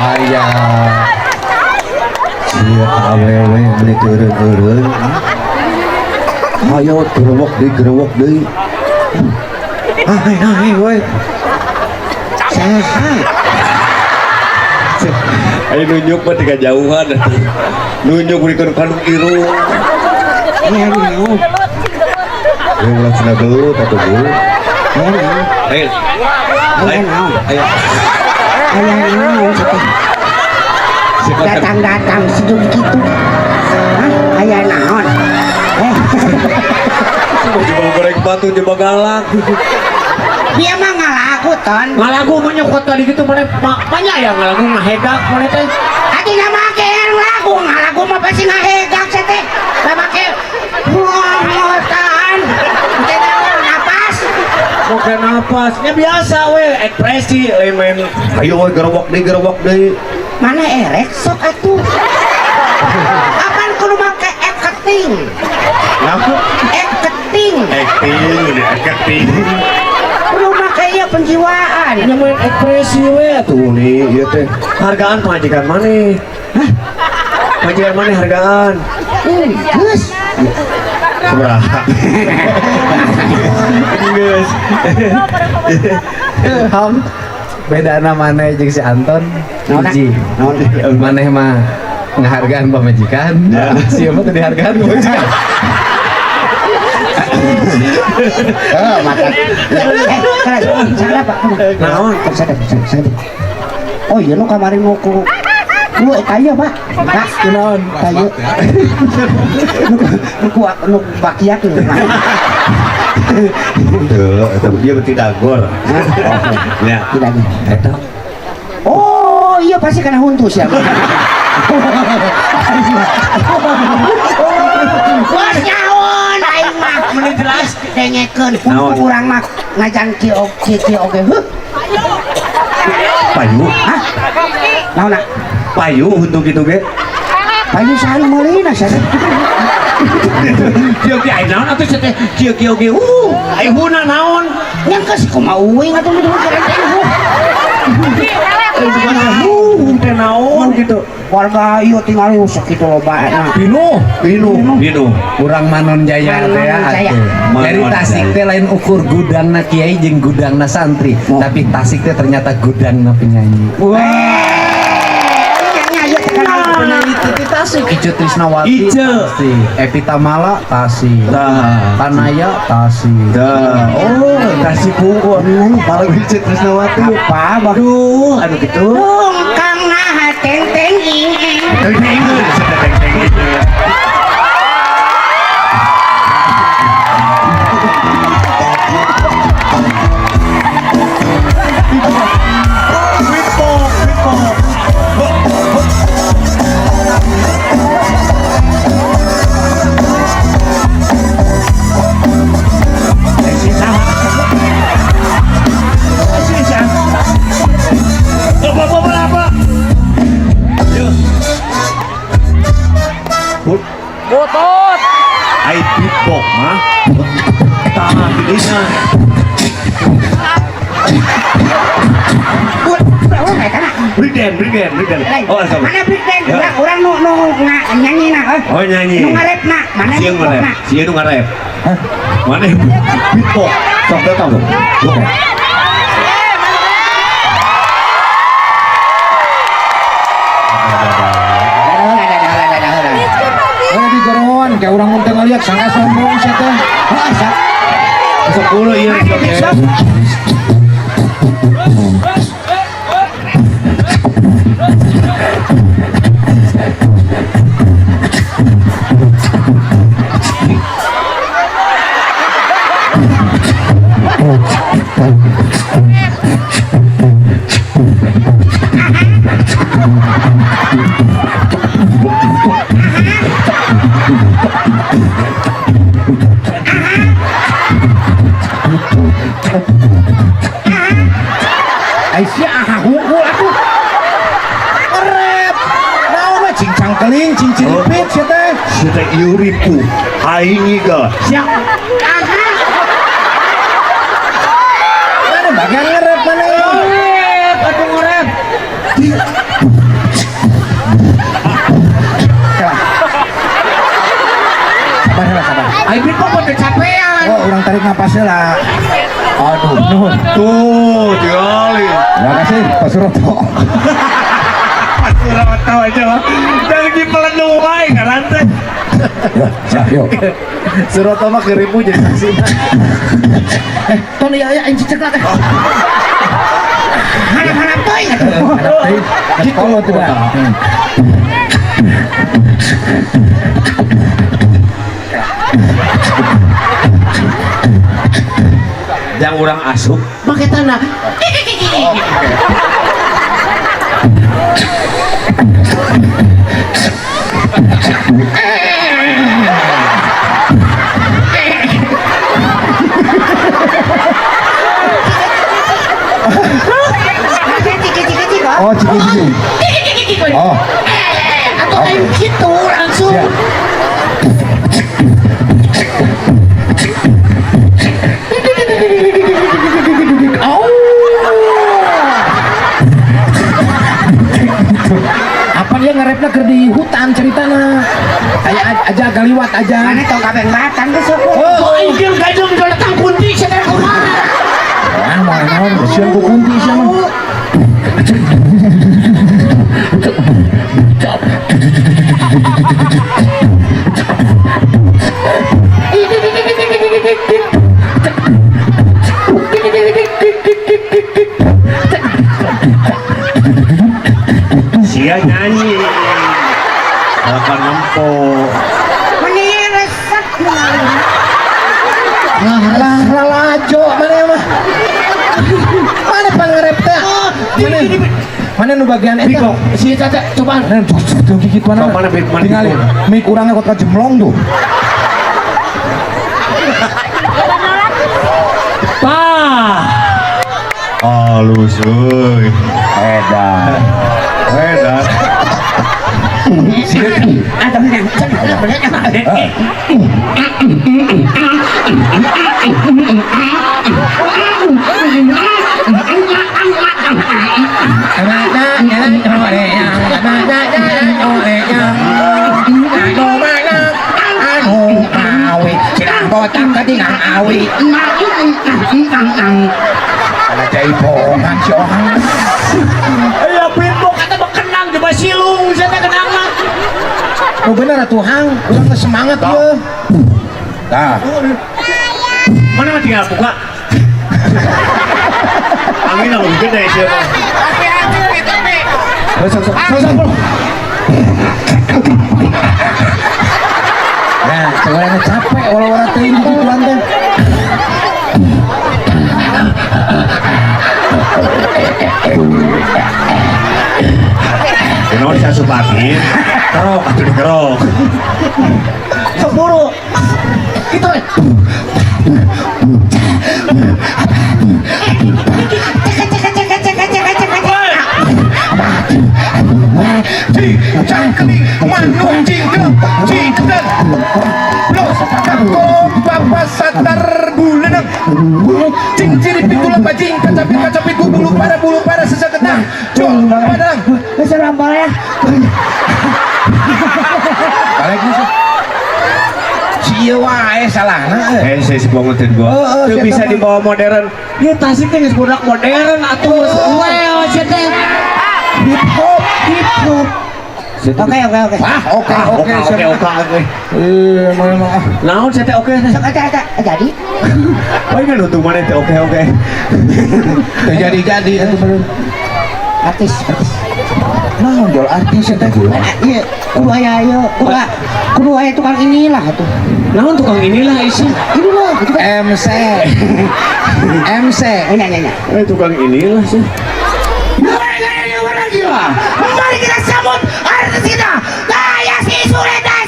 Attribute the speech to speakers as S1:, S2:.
S1: ayah siap awewe beli turun ayo gerewok deh hai woi sehat ayo nunjuk mah tiga jauhan nunjuk berikan kandung irung iya mau yang langsung gelut atau gelut ayo
S2: datang sejuk gitu ayah naon
S1: coba goreng batu coba galak
S2: dia mah ngalaku ton
S3: ngalagu menyokot tadi gitu mana banyak ya ngalagu ngahegak mana teh
S2: ati nggak make yang lagu ngalagu mah pasti ngahegak sete nggak make ngotan napas
S3: bukan napasnya biasa we ekspresi men
S1: ayo woi gerewok deh
S2: mana erek sok atuh apaan kudu make eketing
S1: acting
S2: kudu make ieu penjiwaan
S3: yang main ekspresi we
S1: tuh nih iya teh
S3: hargaan majikan mana majikan mana hargaan
S2: geus
S1: kumaha geus
S4: Ham beda namanya jeung si Anton hiji maneh mah ngahargaan pamajikan sieu mah teu dihargaan pamajikan
S2: makan salah Pak naon oh iya nu kamarin mau ku lu kaya Pak Pak naon kaya nu bakiak lu
S1: tuh dia berarti dagor ya
S2: tidak eta oh iya pasti kena huntus ya bos nyaon aing mah meni jelas dengekeun urang mah ngajan kieu oge heuh
S1: payu
S2: hah naon
S1: payu untuk gitu ge
S2: payu saha meulina saha
S3: kieu ge aya naon atuh teh kieu ge aya huna naon
S2: yang geus kumaha uing atuh nu keren
S3: teh naon gitu
S2: warga ieu tinggal usuk kitu lobana
S1: Binu
S4: urang Manon Jaya teh ya dari Tasik teh lain ukur gudangna kiai jeung gudangna santri tapi Tasik teh ternyata gudangna penyanyi penyanyi titi Tasik Ice Trisnawati Tasik Evita Mala Tasik Tanaya Tasik
S1: oh Tasik pungkur malah Ice Trisnawati
S2: apa
S1: aduh gitu
S2: kang nah teng ing
S3: botol
S1: ai beatbox mah tanah gininya break dance oh asal
S2: mana break dance urang nu nyanyi na
S1: oh nyanyi
S2: nu ngarep na mana
S1: sieun ngarep sieun nu ngarep mana beatbox sok datang tuh
S4: di jeroan kayak urang mun teu ngaliat sangka sombong sia teh
S1: 10 ieu
S4: Aisyah hungkul atuh ngerep naon mah cincang keling cincin lipit sia teh
S1: sudah iuripu aing iga
S4: sia mana bagian ngerep mana
S3: atuh ngerep
S2: napasnya lah. Aduh, nuhun.
S1: Tuh, tinggali.
S2: Terima kasih Pak Suroto.
S1: Suroto aja. Dan di pelenu wae kan teh.
S2: Ya, yuk.
S4: Suroto mah keribu jadi saksi.
S2: Tony ya anjing ceklak. Harap-harap toy. Kalau tidak.
S1: Yang orang asup
S2: Pakai tanah. Oh, ciki-ciki. Oh. Atau kayak gitu langsung. Apa dia ngerepnya ke di hutan ceritanya kayak aja galiwat aja mana tau kabeng batang besok oh ingin gajung datang kunti saya kemana mau siang ku kunti sama
S1: sia nyanyi akan nempok
S2: menyeret lah lajo mana mah mana pangerep teh mana nu bagian eta si caca coba tuh gigit mana tinggalin mik urangnya kok jemlong tuh
S1: halus euy edan
S3: Ayo pintu kata bekenang coba silung saya kenang mah.
S2: oh bener Tuhan udah semangat ya nah
S3: Mana mah tinggal buka. Angin lebih gede sih.
S2: nah sebenarnya capek walau-walau teing gitu lantai
S1: kenapa saya supatin kerok atuh kerok
S2: keburu itu
S5: Cangkeli manung cingkem cingkem los kako bapak satar buleneng cing ciri pitula bajing kacapit ku bulu para sesagetang jol padang
S2: serambal ya
S5: balik musuh sia wae salahna
S1: saya sebangutin gua
S3: Itu bisa dibawa modern. Ya Tasik teh geus budak modern atuh. Well, teh.
S2: hip hop oke
S3: Memang naon saya teh oke teh.
S2: jadi
S1: oh ini nutup mana itu oke
S2: jadi itu belum artis nah jual artis ya teh iya kudu aya tukang inilah tuh
S3: Naon tukang inilah isi.
S2: inilah itu kan MC ini
S1: tukang inilah sih
S2: mari kita sambut artis kita Daya si Sultan